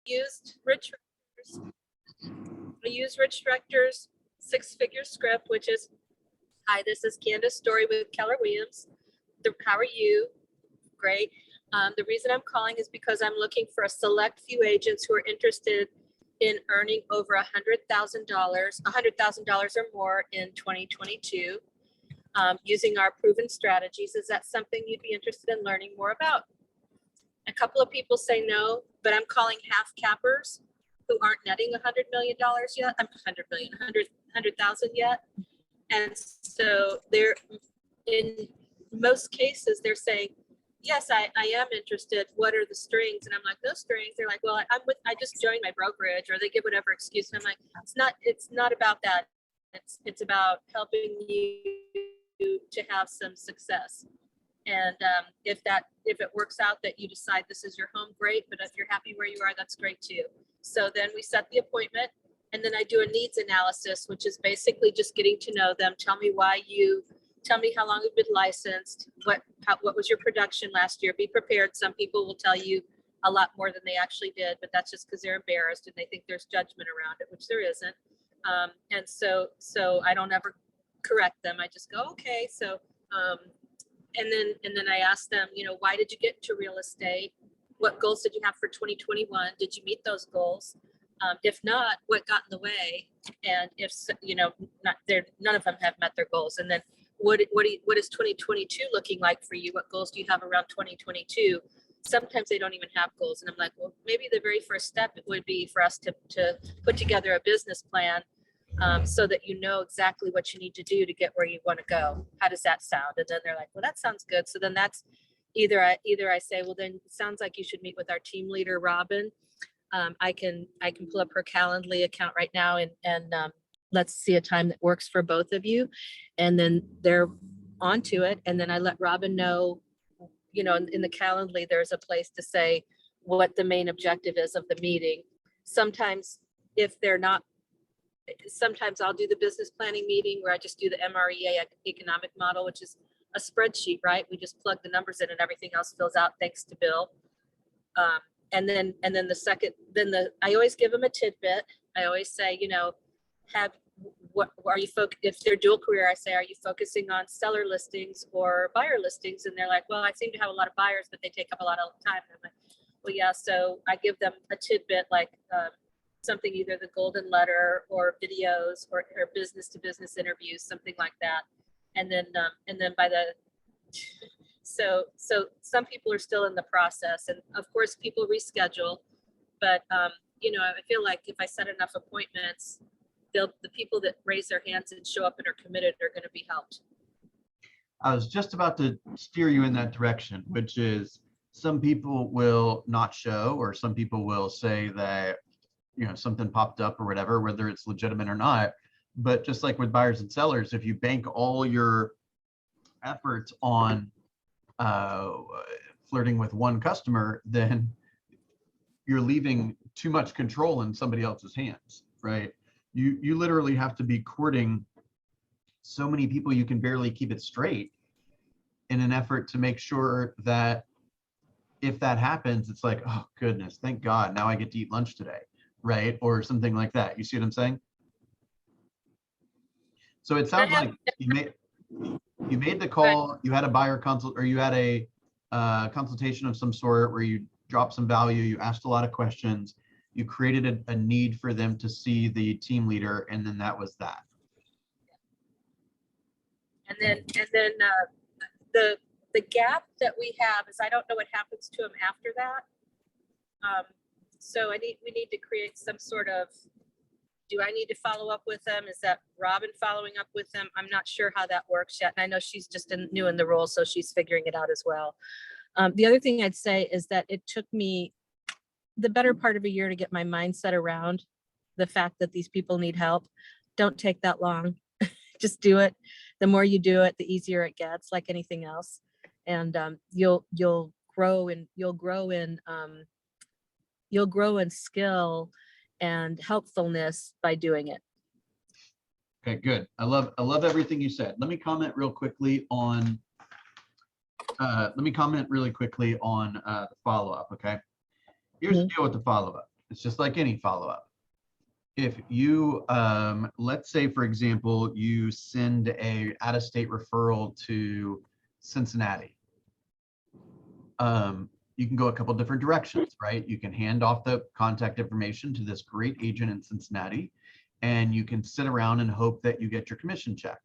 used Rich Rector's, I used Rich Rector's 6-figure script, which is, hi, this is Candace Story with Keller Williams. How are you? Great. The reason I'm calling is because I'm looking for a select few agents who are interested in earning over $100,000 or more in 2022, using our proven strategies. Is that something you'd be interested in learning more about? A couple of people say no, but I'm calling half cappers who aren't netting $100 million yet. I'm 100,000 yet. And so they're, in most cases, they're saying, yes, I am interested. What are the strings? And I'm like, no strings. They're like, well, I just joined my brokerage, or they give whatever excuse. And I'm like, it's not about that. It's about helping you to have some success. And if it works out that you decide this is your home, great. But if you're happy where you are, that's great too. So then we set the appointment, and then I do a needs analysis, which is basically just getting to know them. Tell me how long you've been licensed, what was your production last year. Be prepared. Some people will tell you a lot more than they actually did, but that's just because they're embarrassed and they think there's judgment around it, which there isn't. And so I don't ever correct them. I just go, okay. So, and then I ask them, why did you get into real estate? What goals did you have for 2021? Did you meet those goals? If not, what got in the way? And if none of them have met their goals. And then what is 2022 looking like for you? What goals do you have around 2022? Sometimes they don't even have goals. And I'm like, well, maybe the very first step would be for us to put together a business plan, so that you know exactly what you need to do to get where you want to go. How does that sound? And then they're like, well, that sounds good. So then that's either I say, well, then it sounds like you should meet with our team leader, Robin. I can pull up her Calendly account right now and let's see a time that works for both of you. And then they're onto it. And then I let Robin know, in the Calendly, there's a place to say what the main objective is of the meeting. Sometimes I'll do the business planning meeting where I just do the MREA economic model, which is a spreadsheet, right? We just plug the numbers in and everything else fills out thanks to Bill. And then I always give them a tidbit. I always say, if they're dual career, I say, are you focusing on seller listings or buyer listings? And they're like, well, I seem to have a lot of buyers, but they take up a lot of time. And I'm like, well, yeah. So I give them a tidbit, like something, either the golden letter or videos or business to business interviews, something like that. And then so some people are still in the process, and of course people reschedule, but I feel like if I set enough appointments, the people that raise their hands and show up and are committed are going to be helped. I was just about to steer you in that direction, which is some people will not show, or some people will say that something popped up or whatever, whether it's legitimate or not. But just like with buyers and sellers, if you bank all your efforts on flirting with one customer, then you're leaving too much control in somebody else's hands, right? You literally have to be courting so many people you can barely keep it straight, in an effort to make sure that if that happens, it's like, oh goodness, thank God, now I get to eat lunch today, right? Or something like that. You see what I'm saying? So it sounds like you made the call, you had a buyer consult, or you had a consultation of some sort where you dropped some value, you asked a lot of questions, you created a need for them to see the team leader, and then that was that. And then the gap that we have is, I don't know what happens to them after that. So we need to create some sort of, do I need to follow up with them? Is that Robin following up with them? I'm not sure how that works yet. And I know she's just new in the role, so she's figuring it out as well. The other thing I'd say is that it took me the better part of a year to get my mindset around the fact that these people need help. Don't take that long. Just do it. The more you do it, the easier it gets, like anything else. And you'll grow in skill and helpfulness by doing it. Okay, good. I love everything you said. Let me comment really quickly on the follow-up. Okay. Here's the deal with the follow-up. It's just like any follow-up. If you, let's say, for example, you send a out-of-state referral to Cincinnati. You can go a couple different directions, right? You can hand off the contact information to this great agent in Cincinnati, and you can sit around and hope that you get your commission check,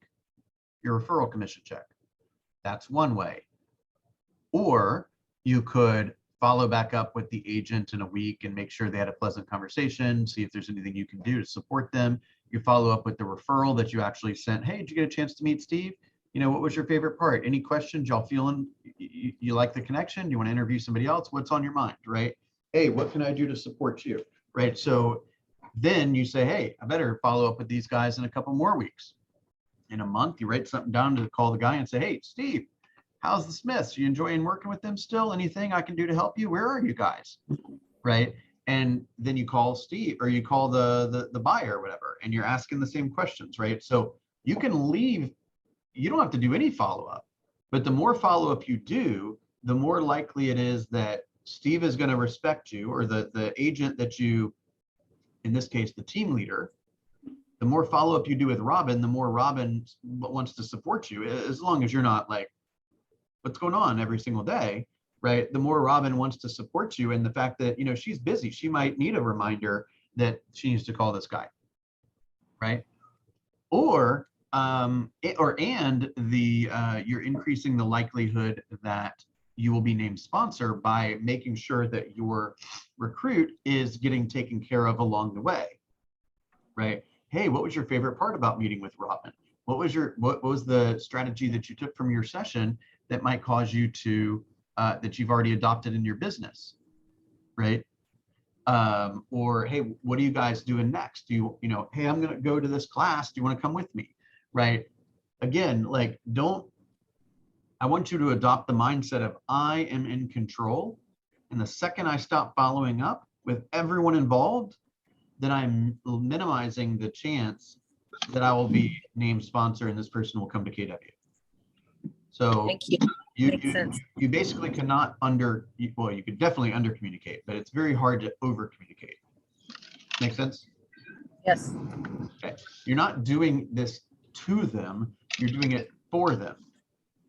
your referral commission check. That's one way. Or you could follow back up with the agent in a week and make sure they had a pleasant conversation, see if there's anything you can do to support them. You follow up with the referral that you actually sent. Hey, did you get a chance to meet Steve? You know, what was your favorite part? Any questions? Y'all feeling you like the connection? Do you want to interview somebody else? What's on your mind, right? Hey, what can I do to support you, right? So then you say, hey, I better follow up with these guys in a couple more weeks. In a month, you write something down to call the guy and say, hey, Steve, how's the Smiths? You enjoying working with them still? Anything I can do to help you? Where are you guys, right? And then you call Steve, or you call the buyer or whatever, and you're asking the same questions, right? So you can leave. You don't have to do any follow-up, but the more follow-up you do, the more likely it is that Steve is going to respect you, or the agent that you, in this case, the team leader. The more follow-up you do with Robin, the more Robin wants to support you, as long as you're not like, what's going on every single day, right? The more Robin wants to support you, and the fact that, you know, she's busy, she might need a reminder that she needs to call this guy, right? Or you're increasing the likelihood that you will be named sponsor by making sure that your recruit is getting taken care of along the way, right? Hey, what was your favorite part about meeting with Robin? What was the strategy that you took from your session that might cause you to that you've already adopted in your business, right? Or hey, what are you guys doing next? You know, hey, I'm gonna go to this class. Do you want to come with me, right? Again, like, I want you to adopt the mindset of I am in control, and the second I stop following up with everyone involved, then I'm minimizing the chance that I will be named sponsor and this person will come to KW. So Thank you. you basically cannot well, you could definitely under communicate, but it's very hard to over communicate. Make sense? Yes. Okay. You're not doing this to them, you're doing it for them.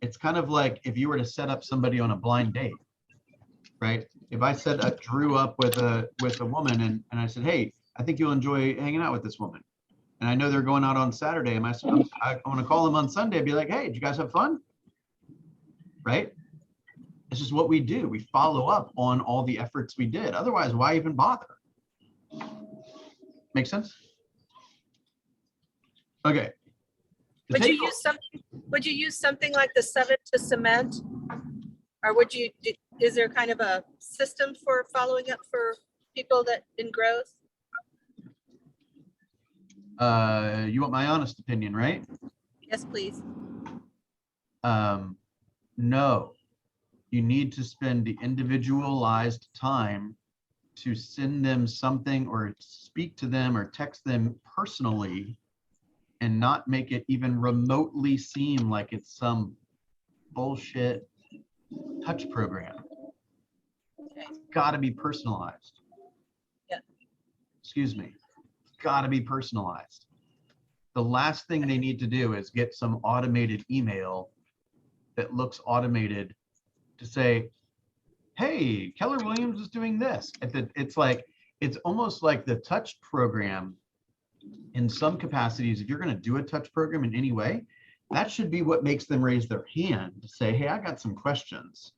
It's kind of like if you were to set up somebody on a blind date, right? If I drew up with a woman and I said, hey, I think you'll enjoy hanging out with this woman, and I know they're going out on Saturday, and I want to call them on Sunday and be like, hey, did you guys have fun? Right? This is what we do. We follow up on all the efforts we did. Otherwise, why even bother? Make sense? Okay. Would you use something like the 7 to cement? Or is there kind of a system for following up for people that in growth? You want my honest opinion, right? Yes, please. No, you need to spend the individualized time to send them something or speak to them or text them personally, and not make it even remotely seem like it's some bullshit touch program. Okay. Got to be personalized. Yeah. Excuse me. Got to be personalized. The last thing they need to do is get some automated email that looks automated to say, hey, Keller Williams is doing this. It's almost like the touch program in some capacities. If you're going to do a touch program in any way, that should be what makes them raise their hand to say, hey, I got some questions.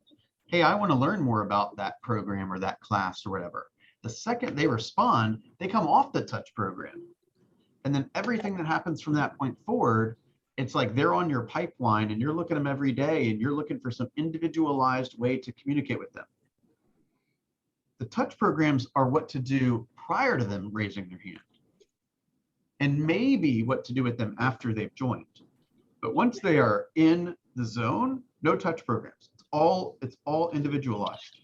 Hey, I want to learn more about that program or that class or whatever. The second they respond, they come off the touch program. And then everything that happens from that point forward, it's like they're on your pipeline and you're looking at them every day and you're looking for some individualized way to communicate with them. The touch programs are what to do prior to them raising their hand, and maybe what to do with them after they've joined. But once they are in the zone, no touch programs. It's all individualized.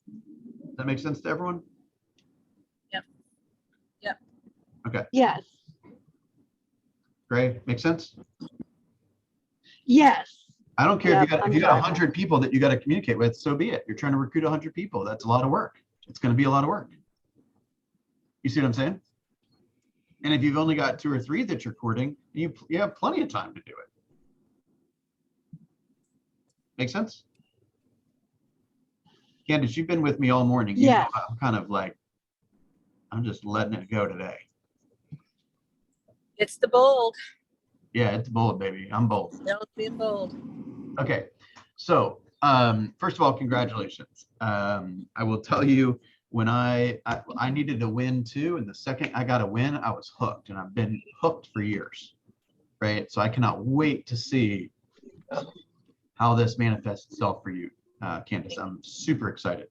Does that make sense to everyone? Yep. Yep. Okay. Yes. Great. Make sense? Yes. I don't care Yep, if you got 100 people that you got to communicate with, so be it. You're trying to recruit 100 people. That's a lot of work. It's going to be a lot of work. You see what I'm saying? And if you've only got 2 or 3 that you're courting, you have plenty of time to do it. Make sense? Candace, you've been with me all morning. You know, I'm kind of like, I'm just letting it go today. It's the bold. Yeah, it's bold, baby. I'm bold. Still being bold. Okay. So, first of all, congratulations. I will tell you, when I needed a win too, and the second I got a win, I was hooked, and I've been hooked for years, right? So I cannot wait to see how this manifests itself for you, Candace. I'm super excited.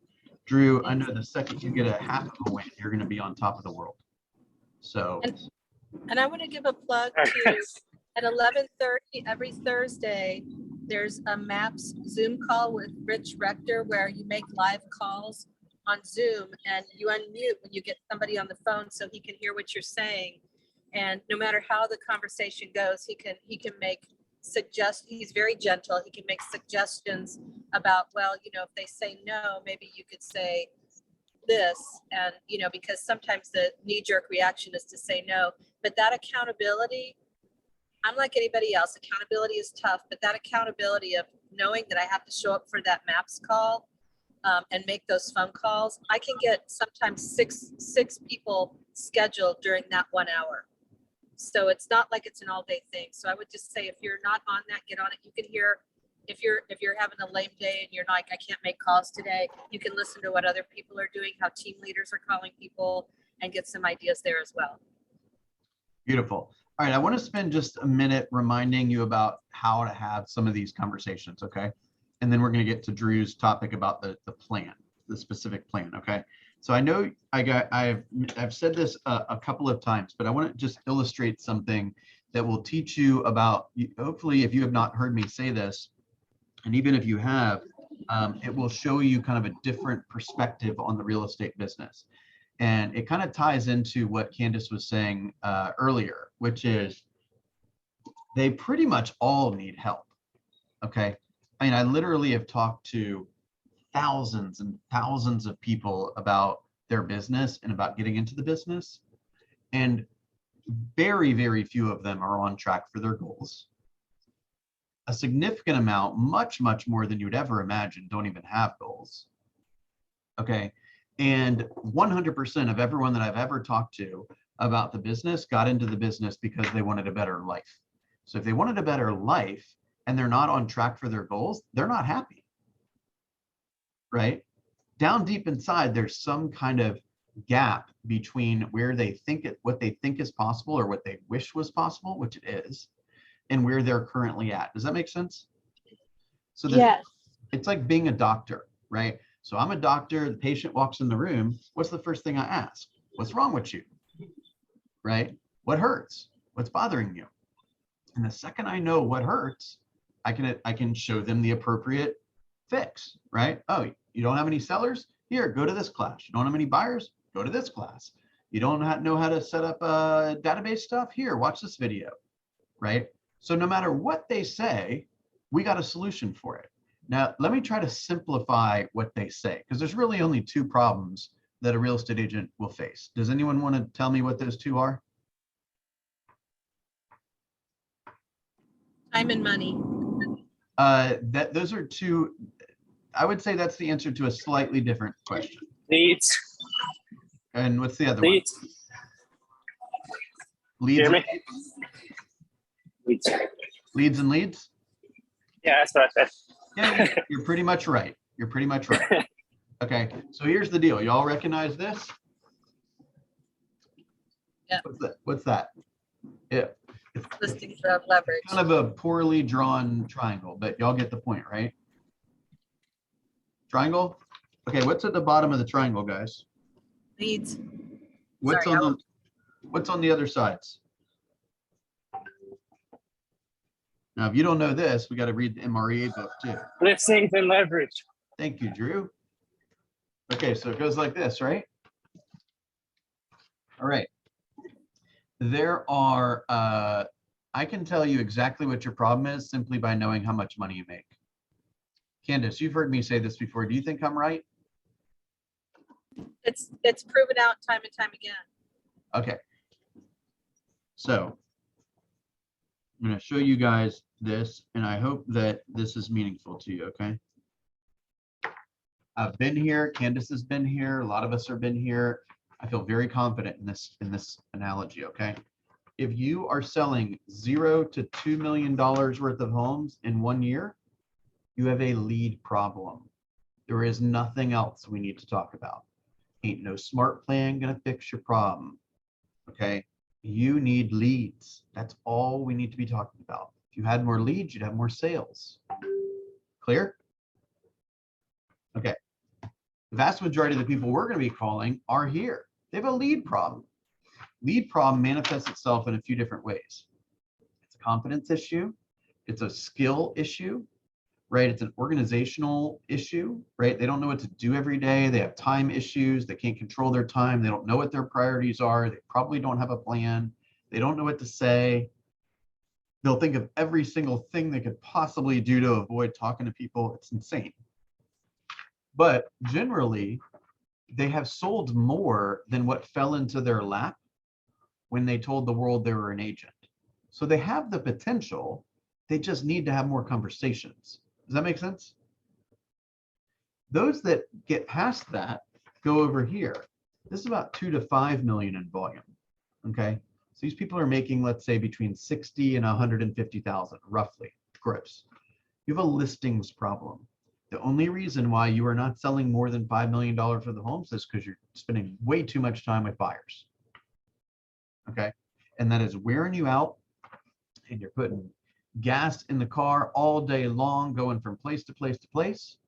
Drew, I know the second you get a half of a win, you're going to be on top of the world. So, and I want to give a plug to at 11:30 every Thursday. There's a MAPS Zoom call with Rich Rector where you make live calls on Zoom and you unmute when you get somebody on the phone so he can hear what you're saying. And no matter how the conversation goes, he can make he's very gentle. He can make suggestions about, well, you know, if they say no, maybe you could say this. And, you know, because sometimes the knee-jerk reaction is to say no, but that accountability, I'm like anybody else, accountability is tough, but that accountability of knowing that I have to show up for that MAPS call and make those phone calls, I can get sometimes six people scheduled during that 1 hour. So it's not like it's an all day thing. So I would just say, if you're not on that, get on it. You can hear, if you're having a lame day and you're like, I can't make calls today, you can listen to what other people are doing, how team leaders are calling people, and get some ideas there as well. Beautiful. All right, I want to spend just a minute reminding you about how to have some of these conversations, okay? And then we're going to get to Drew's topic about the plan, the specific plan, okay? So I know I've said this a couple of times, but I want to just illustrate something that will teach you about, hopefully if you have not heard me say this, and even if you have, it will show you kind of a different perspective on the real estate business. And it kind of ties into what Candace was saying earlier, which is they pretty much all need help, okay? I mean, I literally have talked to thousands and thousands of people about their business and about getting into the business. And very, very few of them are on track for their goals. A significant amount, much, much more than you'd ever imagine, don't even have goals, okay? And 100% of everyone that I've ever talked to about the business got into the business because they wanted a better life. So if they wanted a better life and they're not on track for their goals, they're not happy, right? Down deep inside, there's some kind of gap between where they think what they think is possible or what they wish was possible, which it is, and where they're currently at. Does that make sense? So yes. It's like being a doctor, right? So I'm a doctor, the patient walks in the room. What's the first thing I ask? What's wrong with you, right? What hurts? What's bothering you? And the second I know what hurts, I can show them the appropriate fix, right? Oh, you don't have any sellers? Here, go to this class. You don't have any buyers? Go to this class. You don't know how to set up database stuff? Here, watch this video, right? So no matter what they say, we got a solution for it. Now, let me try to simplify what they say, because there's really only 2 problems that a real estate agent will face. Does anyone want to tell me what those 2 are? Time and money. Those are 2. I would say that's the answer to a slightly different question. Leads. And what's the other Leads. one? Leads. Hear me? Leads. Leads and leads? Yeah, that's what I said. Yeah, you're pretty much right. You're pretty much right. Okay, so here's the deal. Y'all recognize this? Yeah. What's that? Yeah. Listings of leverage. Kind of a poorly drawn triangle, but y'all get the point, right? Triangle? Okay, what's at the bottom of the triangle, guys? Leads. What's Sorry, on the other sides? Now, if you don't know this, we got to read the MREA book too. Listings and leverage. Thank you, Drew. Okay, so it goes like this, right? All right. There are, I can tell you exactly what your problem is simply by knowing how much money you make. Candace, you've heard me say this before. Do you think I'm right? It's proven out time and time again. Okay. So I'm going to show you guys this, and I hope that this is meaningful to you, okay? I've been here, Candace has been here, a lot of us have been here. I feel very confident in this analogy, okay? If you are selling $0 to $2 million worth of homes in 1 year, you have a lead problem. There is nothing else we need to talk about. Ain't no smart plan gonna fix your problem, okay? You need leads. That's all we need to be talking about. If you had more leads, you'd have more sales. Clear? Okay. The vast majority of the people we're going to be calling are here. They have a lead problem. Lead problem manifests itself in a few different ways. It's a confidence issue. It's a skill issue, right? It's an organizational issue, right? They don't know what to do every day. They have time issues. They can't control their time. They don't know what their priorities are. They probably don't have a plan. They don't know what to say. They'll think of every single thing they could possibly do to avoid talking to people. It's insane. But generally, they have sold more than what fell into their lap when they told the world they were an agent. So they have the potential. They just need to have more conversations. Does that make sense? Those that get past that go over here. This is about 2 to 5 million in volume. Okay. So these people are making, let's say, between 60 and 150,000, roughly, gross. You have a listings problem. The only reason why you are not selling more than $5 million for the homes is because you're spending way too much time with buyers. Okay. And that is wearing you out, and you're putting gas in the car all day long, going from place to place to place,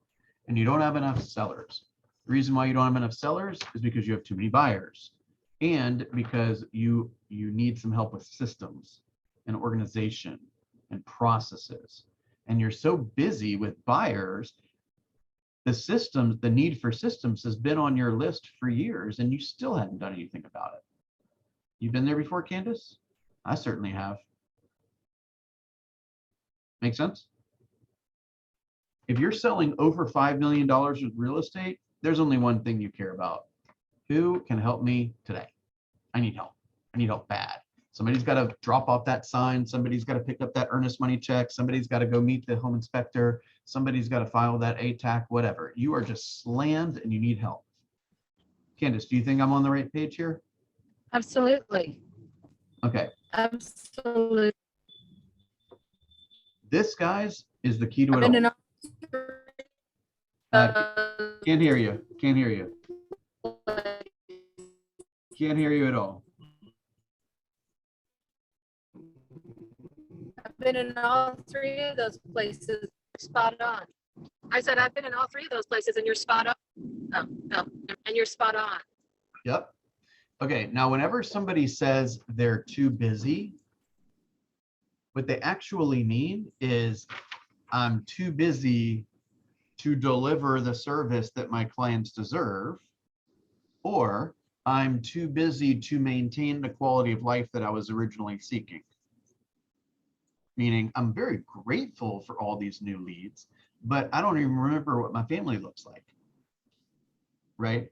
and you don't have enough sellers. The reason why you don't have enough sellers is because you have too many buyers, and because you need some help with systems and organization and processes. And you're so busy with buyers, the systems, the need for systems has been on your list for years, and you still haven't done anything about it. You've been there before, Candace? I certainly have. Make sense? If you're selling over $5 million with real estate, there's only one thing you care about. Who can help me today? I need help. I need help bad. Somebody's got to drop off that sign. Somebody's got to pick up that earnest money check. Somebody's got to go meet the home inspector. Somebody's got to file that ATAC, whatever. You are just slammed and you need help. Candace, do you think I'm on the right page here? Absolutely. Okay. Absolutely. This, guys, is the key to I've it been all. Can't hear you. Can't hear you. Can't hear you at all. I've been in all three of those places. Spot on. I said I've been in all three of those places, and you're spot on. Oh, no, and you're spot on. Yep. Okay. Now, whenever somebody says they're too busy, what they actually mean is I'm too busy to deliver the service that my clients deserve, or I'm too busy to maintain the quality of life that I was originally seeking. Meaning I'm very grateful for all these new leads, but I don't even remember what my family looks like, right?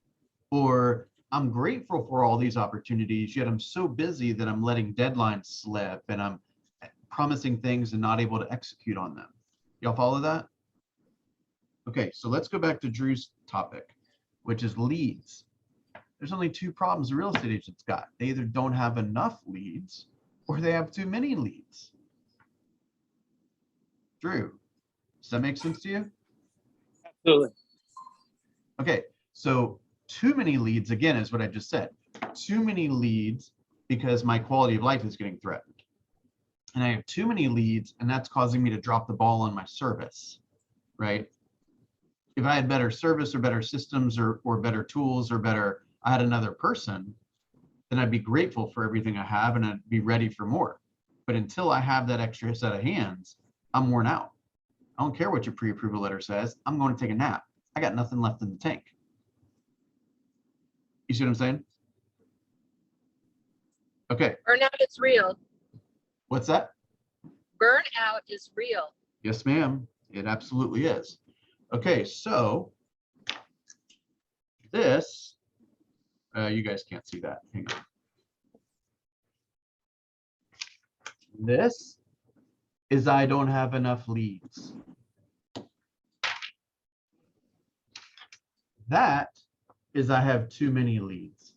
Or I'm grateful for all these opportunities, yet I'm so busy that I'm letting deadlines slip and I'm promising things and not able to execute on them. Y'all follow that? Okay, so let's go back to Drew's topic, which is leads. There's only two problems a real estate agent's got. They either don't have enough leads or they have too many leads. Drew, does that make sense to you? Absolutely. Okay, so too many leads, again, is what I just said. Too many leads because my quality of life is getting threatened. And I have too many leads, and that's causing me to drop the ball on my service, right? If I had better service or better systems or better tools or better, I had another person, then I'd be grateful for everything I have and I'd be ready for more. But until I have that extra set of hands, I'm worn out. I don't care what your pre-approval letter says. I'm going to take a nap. I got nothing left in the tank. You see what I'm saying? Okay. Burnout is real. What's that? Burnout is real. Yes, ma'am. It absolutely is. Okay, so this You guys can't see that. Hang on. This is I don't have enough leads. That is I have too many leads.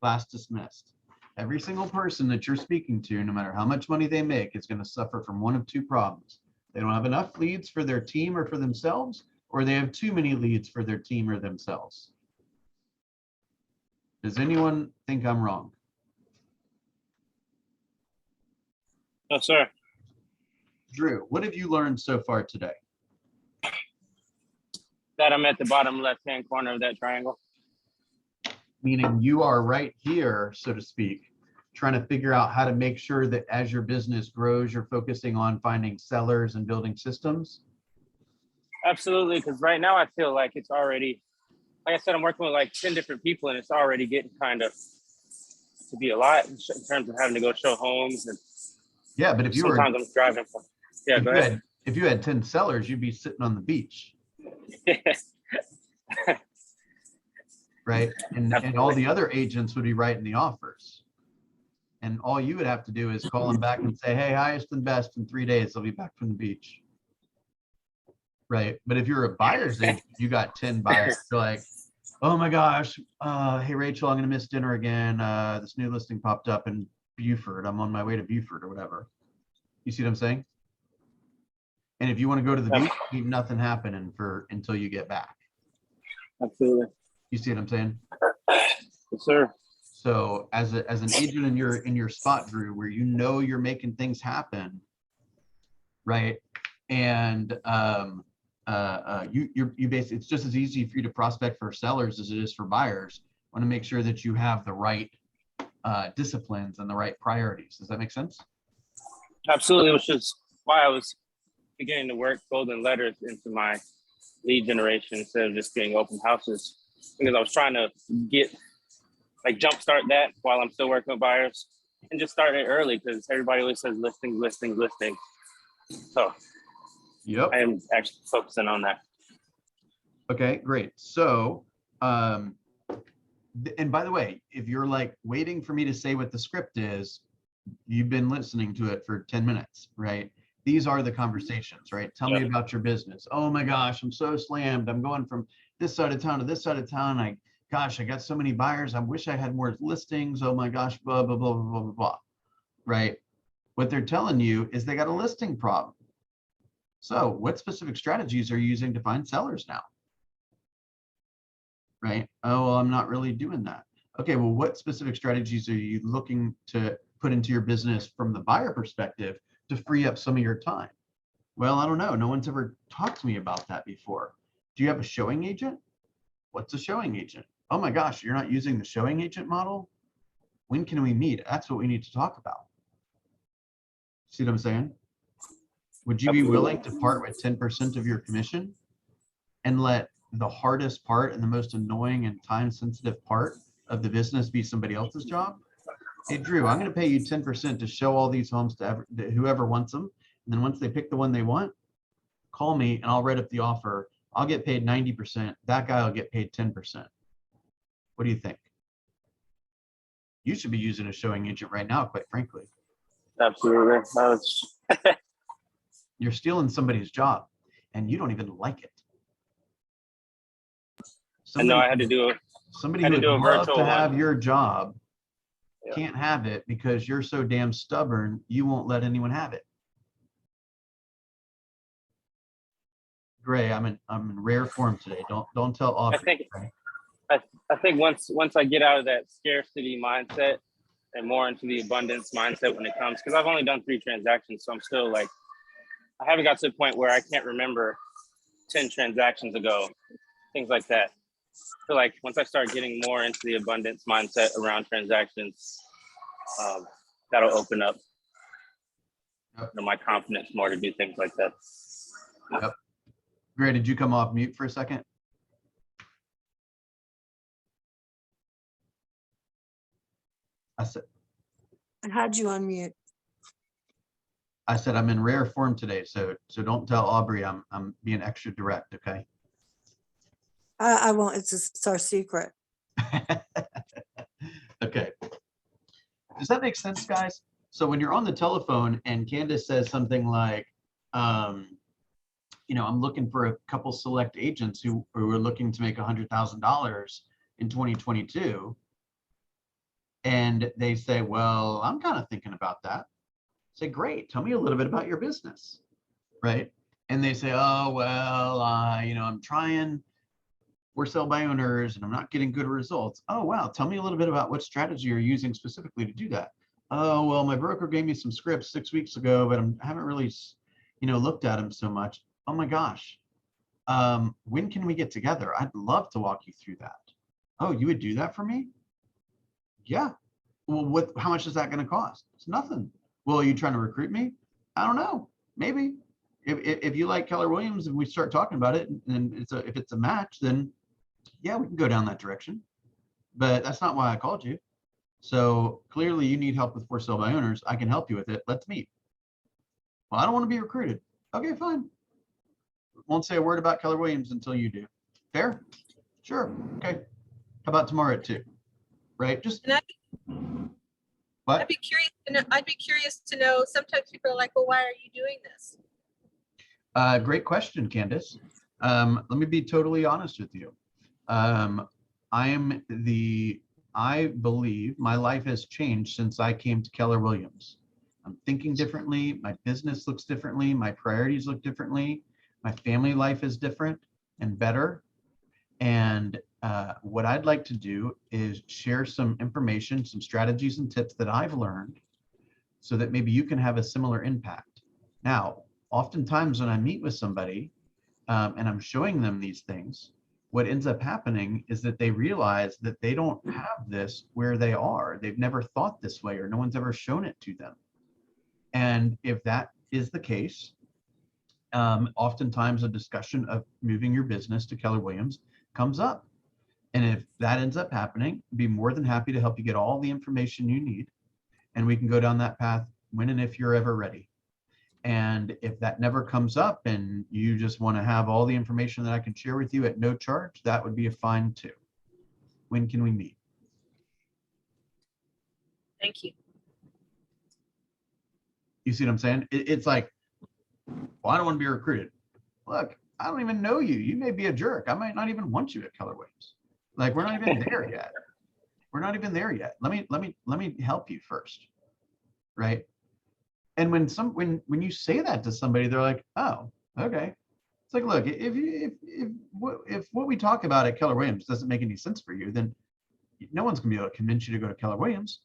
Class dismissed. Every single person that you're speaking to, no matter how much money they make, is going to suffer from one of two problems. They don't have enough leads for their team or for themselves, or they have too many leads for their team or themselves. Does anyone think I'm wrong? No, sir. Drew, what have you learned so far today? That I'm at the bottom left-hand corner of that triangle. Meaning you are right here, so to speak, trying to figure out how to make sure that as your business grows, you're focusing on finding sellers and building systems? Absolutely, because right now I feel like it's already, like I said, I'm working with like 10 different people, and it's already getting kind of to be a lot in terms of having to go show homes. And Yeah, but if you were, sometimes I'm driving. Yeah, go ahead. if you had 10 sellers, you'd be sitting on the beach, right? And all the other agents would be writing the offers. And all you would have to do is call them back and say, hey, highest and best in 3 days, they'll be back from the beach. Right. But if you're a buyer's agent, you got 10 buyers. You're like, oh my gosh, hey, Rachel, I'm going to miss dinner again. This new listing popped up in Beaufort. I'm on my way to Beaufort or whatever. You see what I'm saying? And if you want to go to the beach, ain't nothing happening until you get back. Absolutely. You see what I'm saying? Yes, sir. So as an agent in your spot, Drew, where you know you're making things happen, right? And you basically, it's just as easy for you to prospect for sellers as it is for buyers. Want to make sure that you have the right disciplines and the right priorities. Does that make sense? Absolutely, which is why I was beginning to work golden letters into my lead generation instead of just getting open houses, because I was trying to jumpstart that while I'm still working with buyers and just start it early, because everybody always says listings, listings, listings. So yep, I am actually focusing on that. Okay, great. So, and by the way, if you're like waiting for me to say what the script is, you've been listening to it for 10 minutes, right? These are the conversations, right? Tell me about your business. Oh my gosh, I'm so slammed. I'm going from this side of town to this side of town. I got so many buyers. I wish I had more listings. Oh my gosh, blah, blah, blah, blah, blah, blah, right? What they're telling you is they got a listing problem. So what specific strategies are you using to find sellers now? Right? Oh, well, I'm not really doing that. Okay, well, what specific strategies are you looking to put into your business from the buyer perspective to free up some of your time? Well, I don't know. No one's ever talked to me about that before. Do you have a showing agent? What's a showing agent? Oh my gosh, you're not using the showing agent model? When can we meet? That's what we need to talk about. See what I'm saying? Would you be willing to part with 10% of your commission and let the hardest part and the most annoying and time sensitive part of the business be somebody else's job? Hey, Drew, I'm going to pay you 10% to show all these homes to whoever wants them. And then once they pick the one they want, call me and I'll write up the offer. I'll get paid 90%. That guy will get paid 10%. What do you think? You should be using a showing agent right now, quite frankly. Absolutely. You're stealing somebody's job and you don't even like it. I know I had to do it. Somebody who would love to have your job can't have it because you're so damn stubborn, you won't let anyone have it. Gray, I'm in rare form today. Don't tell Aubrey. I think once I get out of that scarcity mindset and more into the abundance mindset when it comes, because I've only done 3 transactions, so I'm still like, I haven't got to the point where I can't remember 10 transactions ago, things like that. I feel like once I start getting more into the abundance mindset around transactions, that'll open up my confidence more to do things like that. Yep. Gray, did you come off mute for a second? I had you on mute. I said I'm in rare form today, so don't tell Aubrey I'm being extra direct, okay? I won't, it's our secret. Okay. Does that make sense, guys? So when you're on the telephone and Candace says something like, I'm looking for a couple select agents who are looking to make $100,000 in 2022. And they say, well, I'm kind of thinking about that. Say, great, tell me a little bit about your business, right? And they say, oh, well, I'm trying for sale by owners and I'm not getting good results. Oh, wow, tell me a little bit about what strategy you're using specifically to do that. Oh, well, my broker gave me some scripts 6 weeks ago, but I haven't really, looked at them so much. Oh my gosh. When can we get together? I'd love to walk you through that. Oh, you would do that for me? Yeah. Well, how much is that going to cost? It's nothing. Well, are you trying to recruit me? I don't know. Maybe. If you like Keller Williams and we start talking about it and if it's a match, then yeah, we can go down that direction. But that's not why I called you. So clearly you need help with for sale by owners. I can help you with it. Let's meet. Well, I don't want to be recruited. Okay, fine. Won't say a word about Keller Williams until you do. Fair? Sure. Okay. How about tomorrow at 2? Right? Just And what? I'd be curious to know. Sometimes people are like, well, why are you doing this? Great question, Candace. Let me be totally honest with you. I believe my life has changed since I came to Keller Williams. I'm thinking differently. My business looks differently. My priorities look differently. My family life is different and better. And what I'd like to do is share some information, some strategies and tips that I've learned so that maybe you can have a similar impact. Now, oftentimes when I meet with somebody and I'm showing them these things, what ends up happening is that they realize that they don't have this where they are. They've never thought this way or no one's ever shown it to them. And if that is the case, oftentimes a discussion of moving your business to Keller Williams comes up. And if that ends up happening, I'd be more than happy to help you get all the information you need. And we can go down that path when and if you're ever ready. And if that never comes up and you just want to have all the information that I can share with you at no charge, that would be a fine too. When can we meet? Thank you. You see what I'm saying? It's like, well, I don't want to be recruited. Look, I don't even know you. You may be a jerk. I might not even want you at Keller Williams. Like, we're not even there yet. We're not even there yet. Let me help you first, right? And when you say that to somebody, they're like, oh, okay. It's like, look, if what we talk about at Keller Williams doesn't make any sense for you, then no one's gonna be able to convince you to go to Keller Williams.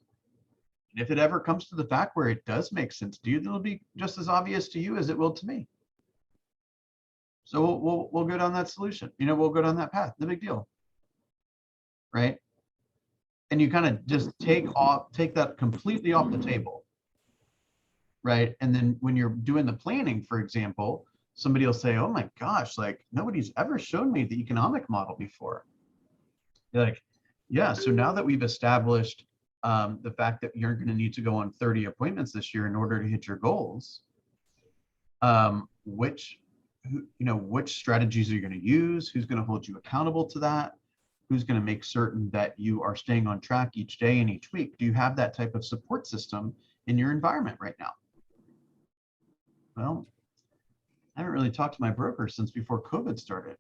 And if it ever comes to the fact where it does make sense to you, then it'll be just as obvious to you as it will to me. So we'll go down that solution. We'll go down that path. No big deal, right? And you kind of just take that completely off the table, right? And then when you're doing the planning, for example, somebody will say, oh my gosh, like nobody's ever shown me the economic model before. You're like, yeah, so now that we've established the fact that you're going to need to go on 30 appointments this year in order to hit your goals, which strategies are you going to use? Who's going to hold you accountable to that? Who's going to make certain that you are staying on track each day and each week? Do you have that type of support system in your environment right now? Well, I haven't really talked to my broker since before COVID started.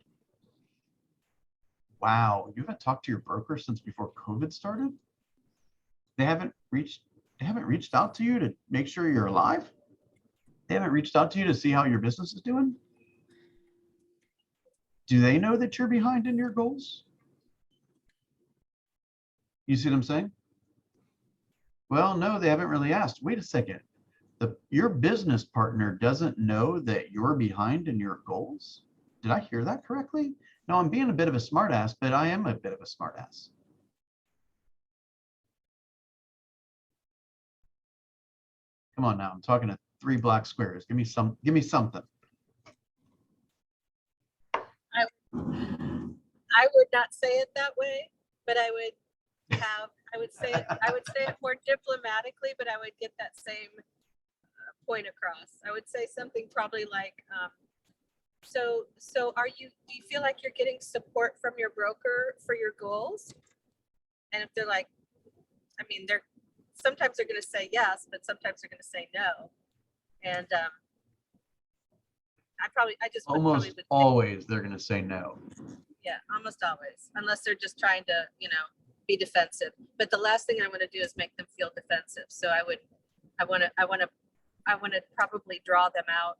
Wow, you haven't talked to your broker since before COVID started? They haven't reached out to you to make sure you're alive? They haven't reached out to you to see how your business is doing? Do they know that you're behind in your goals? You see what I'm saying? Well, no, they haven't really asked. Wait a second. Your business partner doesn't know that you're behind in your goals? Did I hear that correctly? No, I'm being a bit of a smartass, but I am a bit of a smartass. Come on now, I'm talking to 3 black squares. Give me something. I would not say it that way, but I would say it more diplomatically, but I would get that same point across. I would say something probably like, So do you feel like you're getting support from your broker for your goals? And if they're like, I mean, sometimes they're gonna say yes, but sometimes they're gonna say no. And I just would probably Almost would think, always they're going to say no. yeah, almost always, unless they're just trying to, be defensive. But the last thing I want to do is make them feel defensive. So I want to probably draw them out.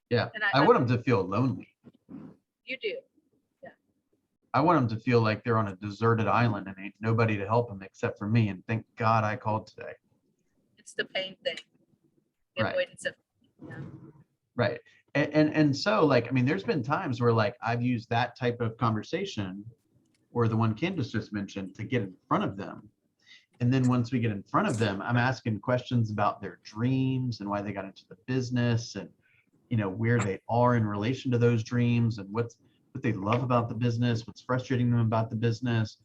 Yeah. And I want them to feel lonely. You do. I want them to feel like they're on a deserted island and ain't nobody to help them except for me. And thank God I called today. It's the pain thing. The Right. avoidance of, yeah. Right. And so like, I mean, there's been times where like I've used that type of conversation or the one Candace just mentioned to get in front of them. And then once we get in front of them, I'm asking questions about their dreams and why they got into the business and, where they are in relation to those dreams and what they love about the business, what's frustrating them about the business,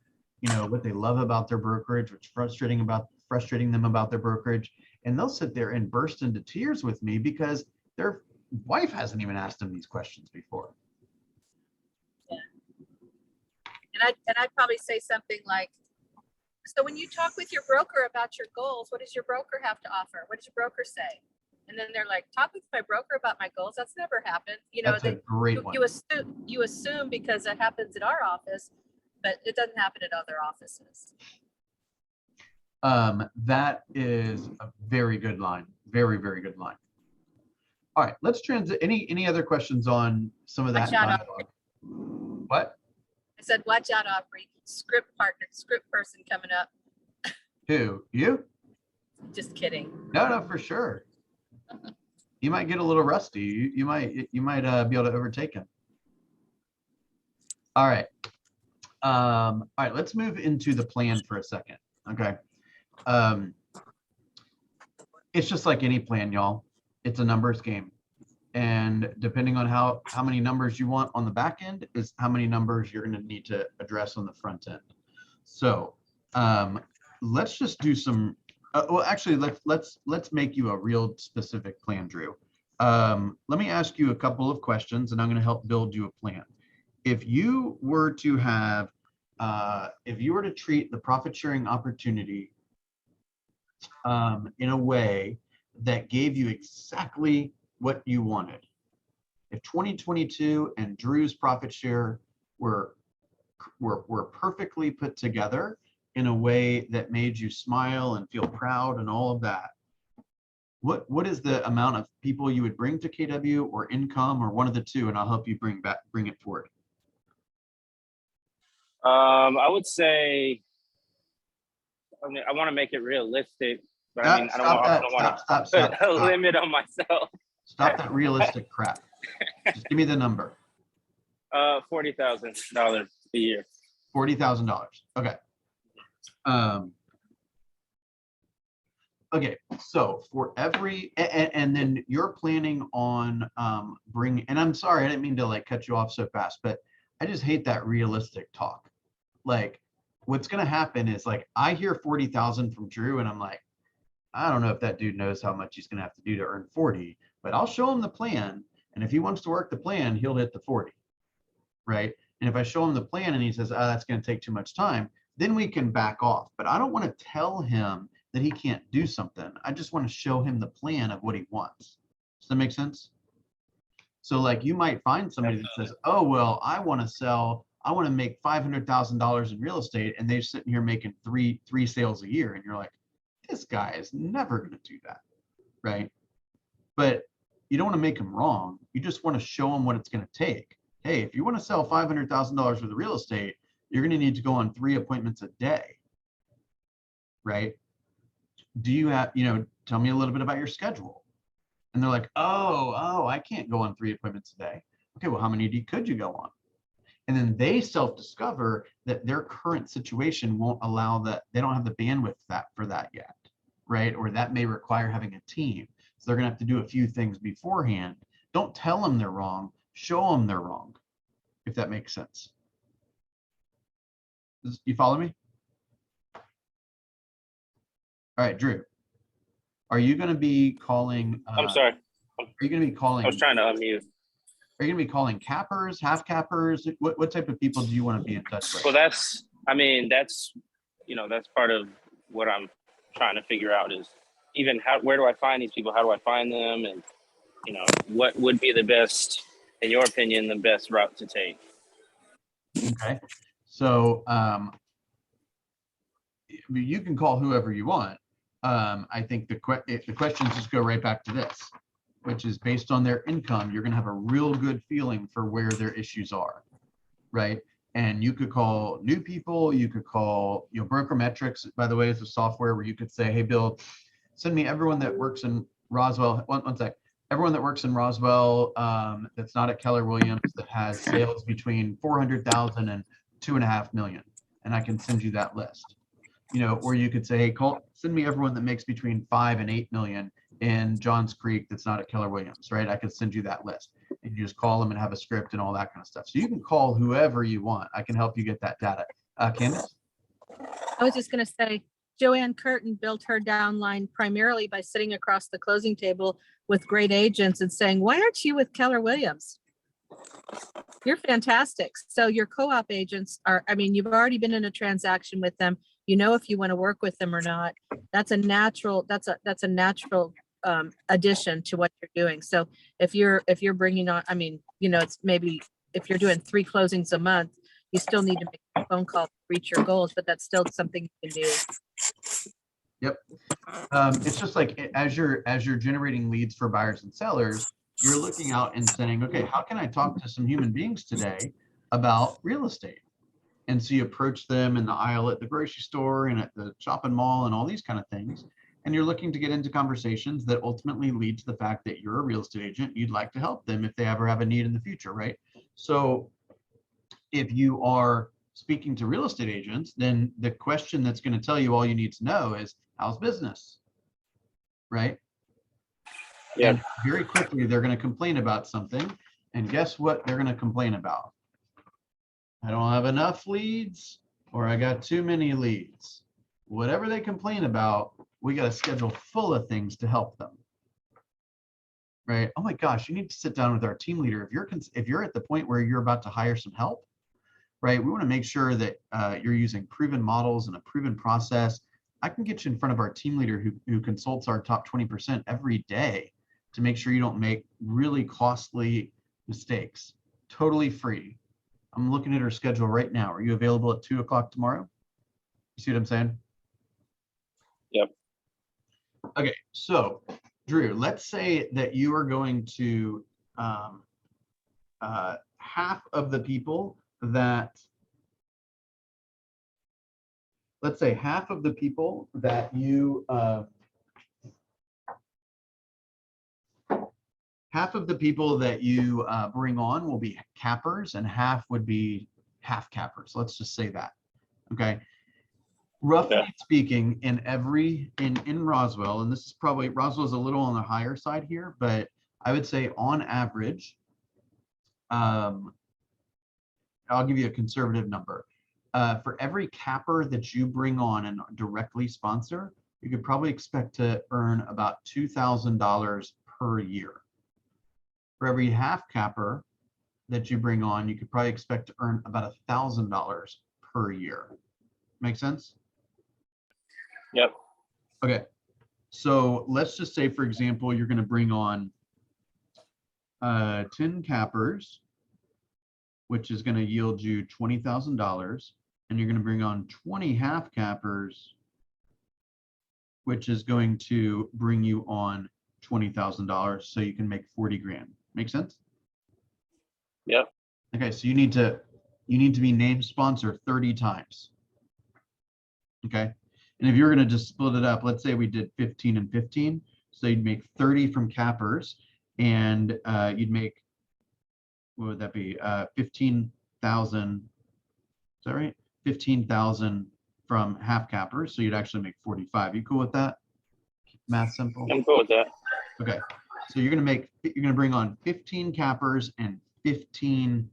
what they love about their brokerage, what's frustrating them about their brokerage. And they'll sit there and burst into tears with me because their wife hasn't even asked them these questions before. And I'd probably say something like, so when you talk with your broker about your goals, what does your broker have to offer? What does your broker say? And then they're like, talk with my broker about my goals. That's never happened. That's a great one. You assume because it happens at our office, but it doesn't happen at other offices. That is a very good line. Very, very good line. All right, let's transit. Any other questions on some of that Watch out, dialogue? What? I said, watch out, Aubrey. Script person coming up. Who? You? Just kidding. No, for sure. You might get a little rusty. You might be able to overtake him. All right. All right, let's move into the plan for a second. Okay. It's just like any plan, y'all. It's a numbers game. And depending on how many numbers you want on the back end is how many numbers you're going to need to address on the front end. So let's just do some. Well, actually, let's make you a real specific plan, Drew. Let me ask you a couple of questions, and I'm going to help build you a plan. If you were to treat the profit sharing opportunity in a way that gave you exactly what you wanted. If 2022 and Drew's profit share were perfectly put together in a way that made you smile and feel proud and all of that, what is the amount of people you would bring to KW or income or one of the two, and I'll help you bring it forward. I would say, I want to make it realistic, but I mean, I don't want to put a limit on myself. Stop that realistic crap. Just give me the number. $40,000 a year. $40,000. Okay. Okay. So for every, and then you're planning on bringing, and I'm sorry, I didn't mean to like cut you off so fast, but I just hate that realistic talk. Like what's going to happen is like, I hear 40,000 from Drew and I'm like, I don't know if that dude knows how much he's going to have to do to earn 40, but I'll show him the plan. And if he wants to work the plan, he'll hit the 40, right? And if I show him the plan and he says, oh, that's going to take too much time, then we can back off. But I don't want to tell him that he can't do something. I just want to show him the plan of what he wants. Does that make sense? So like you might find somebody that says, oh, well, I want to make $500,000 in real estate. And they're sitting here making three sales a year. And you're like, this guy is never going to do that, right? But you don't want to make him wrong. You just want to show him what it's going to take. Hey, if you want to sell $500,000 worth of real estate, you're going to need to go on 3 appointments a day, right? Do you have, tell me a little bit about your schedule. And they're like, oh, I can't go on 3 appointments a day. Okay, well, how many could you go on? And then they self-discover that their current situation won't allow that. They don't have the bandwidth for that yet, right? Or that may require having a team. So they're going to have to do a few things beforehand. Don't tell them they're wrong. Show them they're wrong, if that makes sense. You follow me? All right, Drew. Are you going to be calling? I'm sorry. Are you going to be calling? I was trying to unmute. Are you gonna be calling cappers, half cappers? What type of people do you want to be in touch with? Well, that's part of what I'm trying to figure out is even where do I find these people? How do I find them? And, what would be the best, in your opinion, the best route to take? Okay. So you can call whoever you want. I think the questions just go right back to this, which is based on their income, you're going to have a real good feeling for where their issues are, right? And you could call new people, you could call, Brokermetrics, by the way, is a software where you could say, hey, Bill, send me everyone that works in Roswell. One sec. Everyone that works in Roswell that's not at Keller Williams that has sales between 400,000 and 2.5 million, and I can send you that list. Or you could say, hey, send me everyone that makes between 5 and 8 million in Johns Creek that's not at Keller Williams, right? I could send you that list, and you just call them and have a script and all that kind of stuff. So you can call whoever you want. I can help you get that data. Candace? I was just going to say, Joanne Curtin built her downline primarily by sitting across the closing table with great agents and saying, why aren't you with Keller Williams? You're fantastic. So your co-op agents you've already been in a transaction with them. If you want to work with them or not. That's a natural addition to what you're doing. So if you're bringing on, it's maybe if you're doing 3 closings a month, you still need to make a phone call to reach your goals, but that's still something you can do. Yep. It's just like as you're generating leads for buyers and sellers, you're looking out and saying, okay, how can I talk to some human beings today about real estate? And so you approach them in the aisle at the grocery store and at the shopping mall and all these kind of things. And you're looking to get into conversations that ultimately lead to the fact that you're a real estate agent. You'd like to help them if they ever have a need in the future, right? So if you are speaking to real estate agents, then the question that's going to tell you all you need to know is, how's business? Right? Yeah. And very quickly, they're going to complain about something. And guess what they're going to complain about? I don't have enough leads, or I got too many leads. Whatever they complain about, we got a schedule full of things to help them. Right? Oh my gosh, you need to sit down with our team leader. If you're at the point where you're about to hire some help, right? We want to make sure that you're using proven models and a proven process. I can get you in front of our team leader who consults our top 20% every day to make sure you don't make really costly mistakes. Totally free. I'm looking at her schedule right now. Are you available at 2 o'clock tomorrow? You see what I'm saying? Yep. Okay, so Drew, let's say that you are going to half of the people that, let's say half of the people that you bring on will be cappers, and half would be half cappers. Let's just say that. Okay. Roughly speaking, in Roswell, and this is probably, Roswell's a little on the higher side here, but I would say on average, I'll give you a conservative number. For every capper that you bring on and directly sponsor, you could probably expect to earn about $2,000 per year. For every half capper that you bring on, you could probably expect to earn about $1,000 per year. Make sense? Yep. Okay. So let's just say, for example, you're going to bring on 10 cappers, which is going to yield you $20,000, and you're going to bring on 20 half cappers, which is going to bring you on $20,000, so you can make 40 grand. Make sense? Yep. Okay, so you need to be named sponsor 30 times. Okay, and if you're going to just split it up, let's say we did 15 and 15, so you'd make 30 from cappers, and you'd make, what would that be? 15,000. Is that right? 15,000 from half cappers, so you'd actually make 45. You cool with that? Math simple. I'm cool with that. Okay, so you're gonna bring on 15 cappers and 15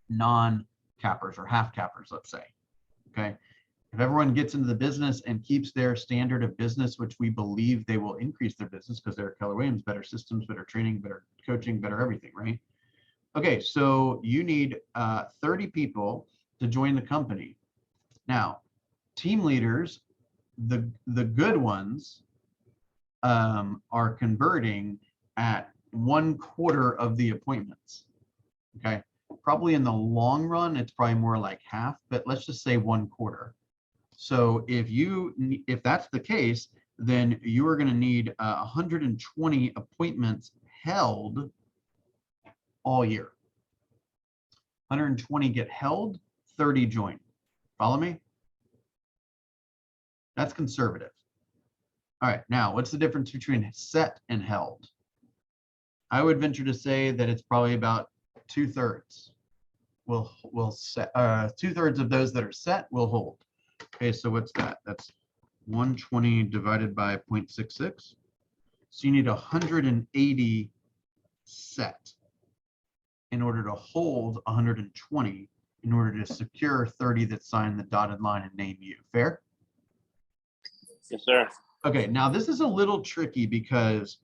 non-cappers or half cappers, let's say. Okay, if everyone gets into the business and keeps their standard of business, which we believe they will increase their business because they're Keller Williams, better systems, better training, better coaching, better everything, right? Okay, so you need 30 people to join the company. Now, team leaders, the good ones, are converting at 1/4 of the appointments. Okay, probably in the long run, it's probably more like half, but let's just say 1/4. So if that's the case, then you are going to need 120 appointments held all year. 120 get held, 30 join. Follow me? That's conservative. All right, now what's the difference between set and held? I would venture to say that it's probably about 2/3. We'll set 2/3 of those that are set will hold. Okay, so what's that? That's 120 divided by 0.66. So you need 180 set in order to hold 120 in order to secure 30 that sign the dotted line and name you. Fair? Yes, sir. Okay, now this is a little tricky because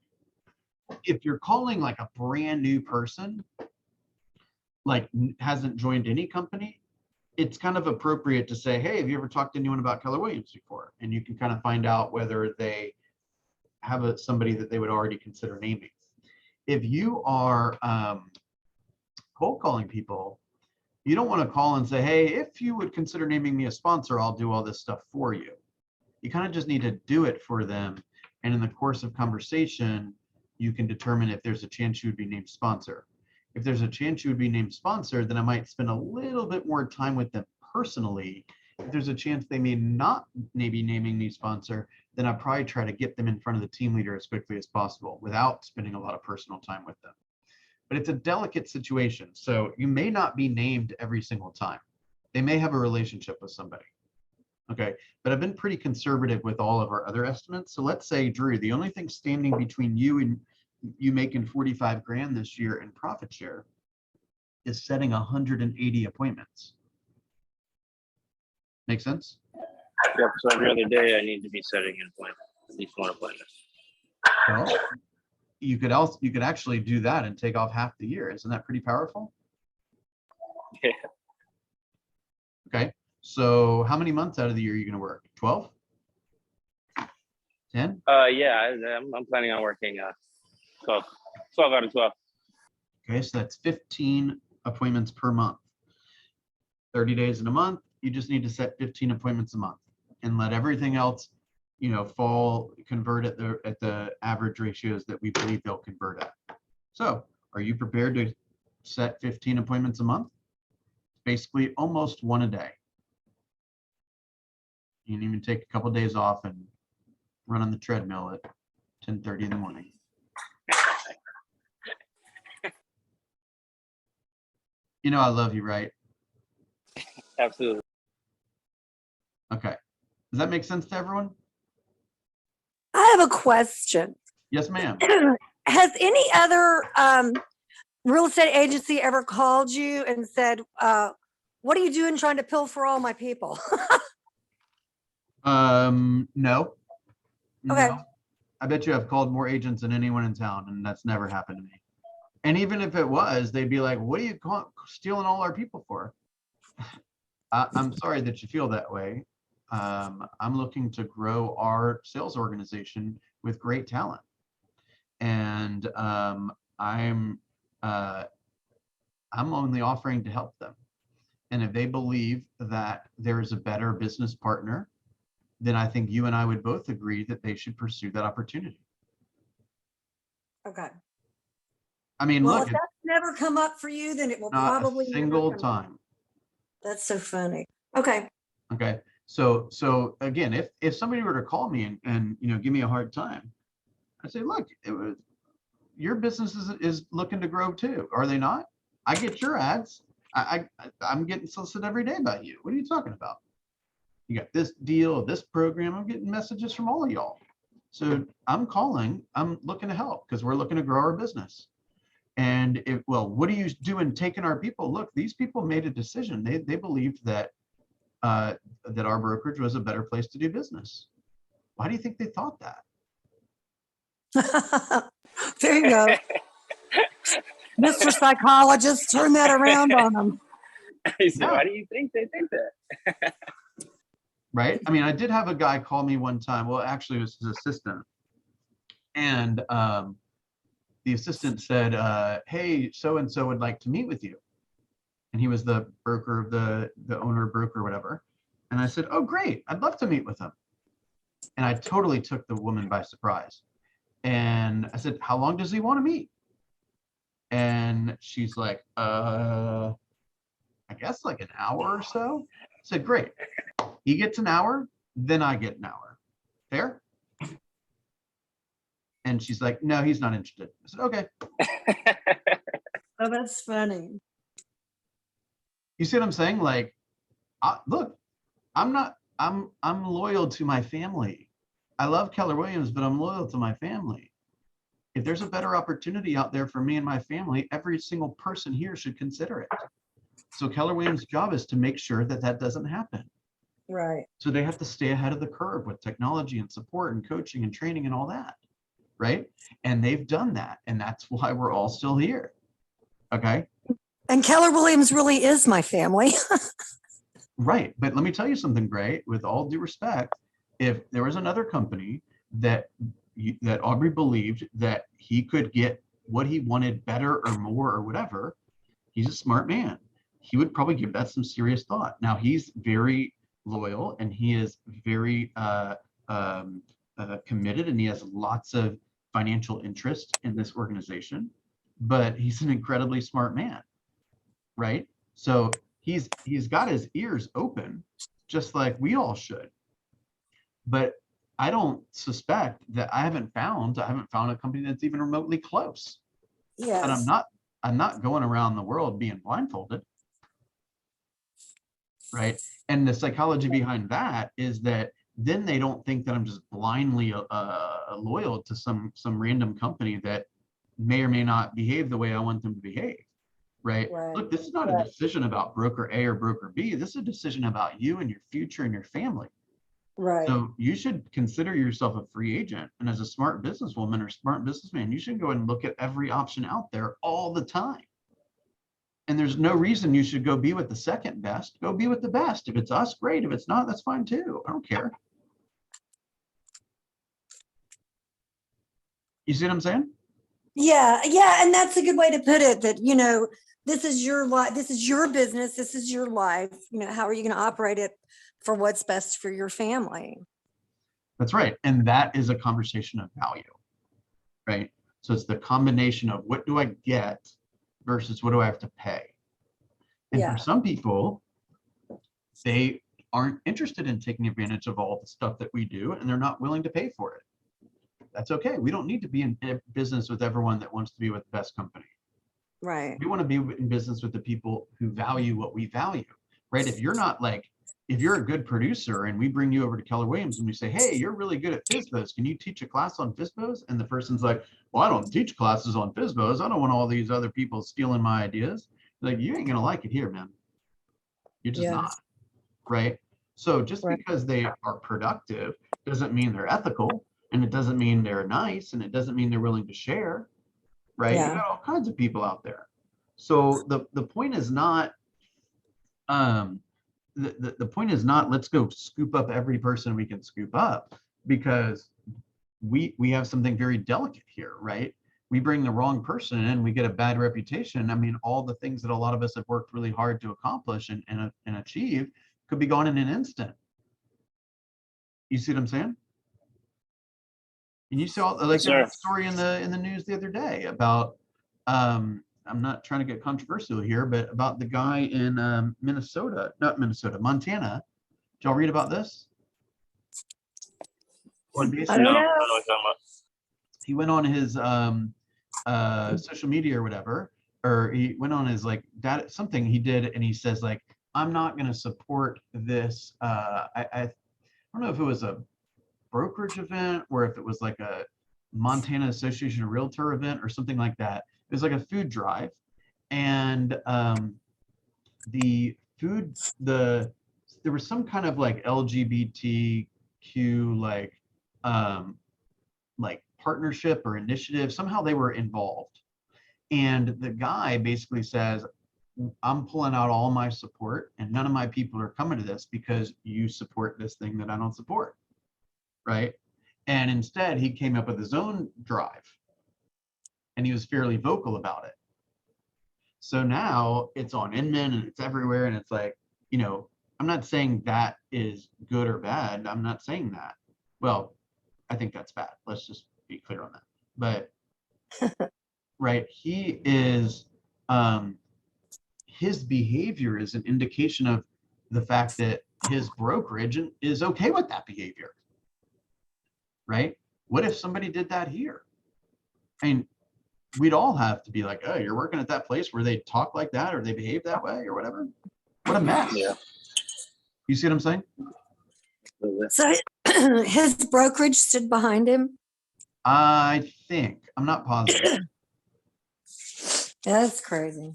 if you're calling like a brand new person, like hasn't joined any company, it's kind of appropriate to say, hey, have you ever talked to anyone about Keller Williams before? And you can kind of find out whether they have somebody that they would already consider naming. If you are cold calling people, you don't want to call and say, hey, if you would consider naming me a sponsor, I'll do all this stuff for you. You kind of just need to do it for them. And in the course of conversation, you can determine if there's a chance you would be named sponsor. If there's a chance you would be named sponsor, then I might spend a little bit more time with them personally. If there's a chance they may not maybe naming me sponsor, then I'll probably try to get them in front of the team leader as quickly as possible without spending a lot of personal time with them. But it's a delicate situation. So you may not be named every single time. They may have a relationship with somebody. Okay, but I've been pretty conservative with all of our other estimates. So let's say, Drew, the only thing standing between you and you making 45 grand this year in profit share is setting 180 appointments. Make sense? Yep. So every other day I need to be setting an appointment, at least one appointment. Well, you could actually do that and take off half the year. Isn't that pretty powerful? Yeah. Okay. So how many months out of the year are you going to work? 12? 10? Yeah, I'm planning on working 12 out of 12. Okay, so that's 15 appointments per month. 30 days in a month, you just need to set 15 appointments a month and let everything else, convert at the average ratios that we believe they'll convert at. So are you prepared to set 15 appointments a month? Basically almost one a day. You can even take a couple of days off and run on the treadmill at 10:30 in the morning. You know I love you, right? Absolutely. Okay. Does that make sense to everyone? I have a question. Yes, ma'am. Has any other real estate agency ever called you and said, what are you doing trying to pilfer all my people? No. Okay. No. I bet you I've called more agents than anyone in town, and that's never happened to me. And even if it was, they'd be like, what are you stealing all our people for? I'm sorry that you feel that way. I'm looking to grow our sales organization with great talent. And I'm only offering to help them. And if they believe that there's a better business partner, then I think you and I would both agree that they should pursue that opportunity. Okay. I mean, Well, look, if that's never come up for you, then it will not probably a never single come up. time. That's so funny. Okay. Okay. So again, if somebody were to call me and give me a hard time, I say, look, your business is looking to grow too. Are they not? I get your ads. I'm getting solicited every day about you. What are you talking about? You got this deal, this program. I'm getting messages from all of y'all. So I'm looking to help because we're looking to grow our business. And what are you doing taking our people? Look, these people made a decision. They believed that our brokerage was a better place to do business. Why do you think they thought that? There you go. Mr. Psychologist, turn that around on them. He said, Yeah. why do you think they think that? Right? I mean, I did have a guy call me one time. Well, actually, it was his assistant. And the assistant said, hey, so-and-so would like to meet with you. And he was the broker of the owner, broker, whatever. And I said, oh, great. I'd love to meet with him. And I totally took the woman by surprise. And I said, how long does he want to meet? And she's like, I guess like an hour or so. I said, great. He gets an hour, then I get an hour. Fair? And she's like, no, he's not interested. I said, okay. Oh, that's funny. You see what I'm saying? Like, look, I'm loyal to my family. I love Keller Williams, but I'm loyal to my family. If there's a better opportunity out there for me and my family, every single person here should consider it. So Keller Williams' job is to make sure that that doesn't happen. Right. So they have to stay ahead of the curve with technology and support and coaching and training and all that, right? And they've done that, and that's why we're all still here. Okay. And Keller Williams really is my family. Right. But let me tell you something, Gray, with all due respect, if there was another company that Aubrey believed that he could get what he wanted better or more or whatever, he's a smart man. He would probably give that some serious thought. Now, he's very loyal and he is very committed, and he has lots of financial interest in this organization, but he's an incredibly smart man, right? So he's got his ears open, just like we all should. But I don't suspect that I haven't found a company that's even remotely close. Yes. And I'm not going around the world being blindfolded. Right. And the psychology behind that is that then they don't think that I'm just blindly loyal to some random company that may or may not behave the way I want them to behave. Right. Look, this is not a decision about broker A or broker B. This is a decision about you and your future and your family. Right. So you should consider yourself a free agent. And as a smart businesswoman or smart businessman, you should go and look at every option out there all the time. And there's no reason you should go be with the second best. Go be with the best. If it's us, great. If it's not, that's fine too. I don't care. You see what I'm saying? Yeah. Yeah. And that's a good way to put it, that, you know, this is your life. This is your business. This is your life. You know, how are you going to operate it for what's best for your family? That's right. And that is a conversation of value, right? So it's the combination of what do I get versus what do I have to pay? And Yeah. for some people, they aren't interested in taking advantage of all the stuff that we do, and they're not willing to pay for it. That's okay. We don't need to be in business with everyone that wants to be with the best company. Right. We want to be in business with the people who value what we value, right? If you're a good producer and we bring you over to Keller Williams and we say, hey, you're really good at FISBOs, can you teach a class on FISBOs? And the person's like, well, I don't teach classes on FISBOs. I don't want all these other people stealing my ideas. Like, you ain't gonna like it here, man. You're just not, right? So just because they are productive doesn't mean they're ethical, and it doesn't mean they're nice, and it doesn't mean they're willing to share, right? Yeah. You got all kinds of people out there. So the point is not, the point is not let's go scoop up every person we can scoop up, because we have something very delicate here, right? We bring the wrong person in, we get a bad reputation. I mean, all the things that a lot of us have worked really hard to accomplish and achieve could be gone in an instant. You see what I'm saying? And you saw, like, there was a story in the news the other day about, I'm not trying to get controversial here, but about the guy in Montana. Did y'all read about this? I don't know. He went on his social media or whatever, or he went on his like that something he did, and he says like, I'm not going to support this. I don't know if it was a brokerage event or if it was like a Montana Association of Realtor event or something like that. It was like a food drive, and there was some kind of like LGBTQ like partnership or initiative. Somehow they were involved, And the guy basically says, I'm pulling out all my support and none of my people are coming to this because you support this thing that I don't support. Right. And instead, he came up with his own drive and he was fairly vocal about it. So now it's on Inman and it's everywhere. And it's like, you know, I'm not saying that is good or bad. I'm not saying that. Well, I think that's bad. Let's just be clear on that. But right, he is, his behavior is an indication of the fact that his brokerage is okay with that behavior. Right? What if somebody did that here? I mean, we'd all have to be like, oh, you're working at that place where they talk like that or they behave that way or whatever. What a mess. Yeah. You see what I'm saying? So his brokerage stood behind him. I think. I'm not positive. That's crazy.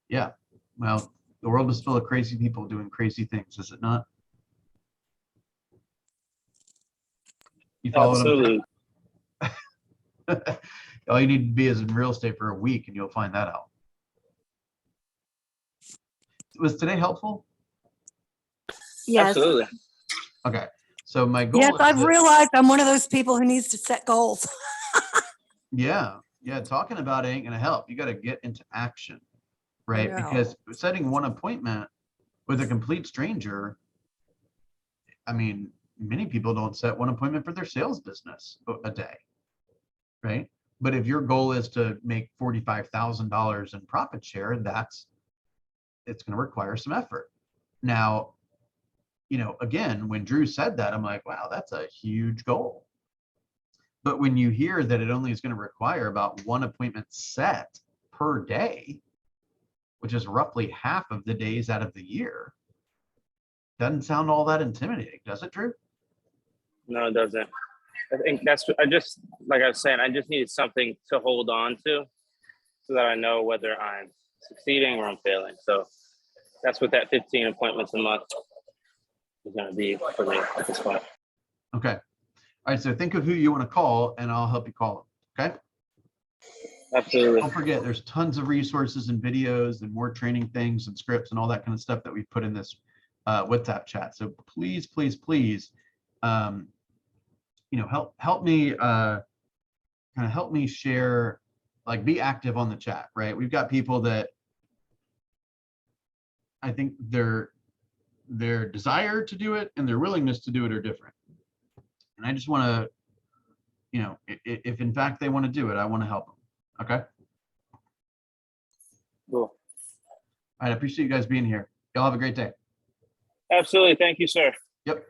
Yeah. Well, the world is full of crazy people doing crazy things, is it not? You follow Absolutely. what I'm saying? All you need to be is in real estate for a week and you'll find that out. Was today helpful? Yes. Absolutely. Okay. So my goal Yes, is I've that- realized I'm one of those people who needs to set goals. yeah, talking about it ain't gonna help. You got to get into action, right? No. Because setting one appointment with a complete stranger, I mean, many people don't set one appointment for their sales business a day, right? But if your goal is to make $45,000 in profit share, it's going to require some effort. Now, you know, again, when Drew said that, I'm like, wow, that's a huge goal. But when you hear that it only is going to require about one appointment set per day, which is roughly half of the days out of the year, doesn't sound all that intimidating, does it, Drew? No, it doesn't. I think like I was saying, I just needed something to hold on to so that I know whether I'm succeeding or I'm failing. So that's what that 15 appointments a month is going to be for me at this point. Okay. All right. So think of who you want to call and I'll help you call them. Okay. Absolutely. Don't forget, there's tons of resources and videos and more training things and scripts and all that kind of stuff that we put in this WhatsApp chat. So please, please, please, you know, help me kind of help me share, like be active on the chat, right? We've got people that I think their desire to do it and their willingness to do it are different. And I just want to, you know, if in fact they want to do it, I want to help them. Okay. Cool. All right. I appreciate you guys being here. Y'all have a great day. Absolutely. Thank you, sir. Yep.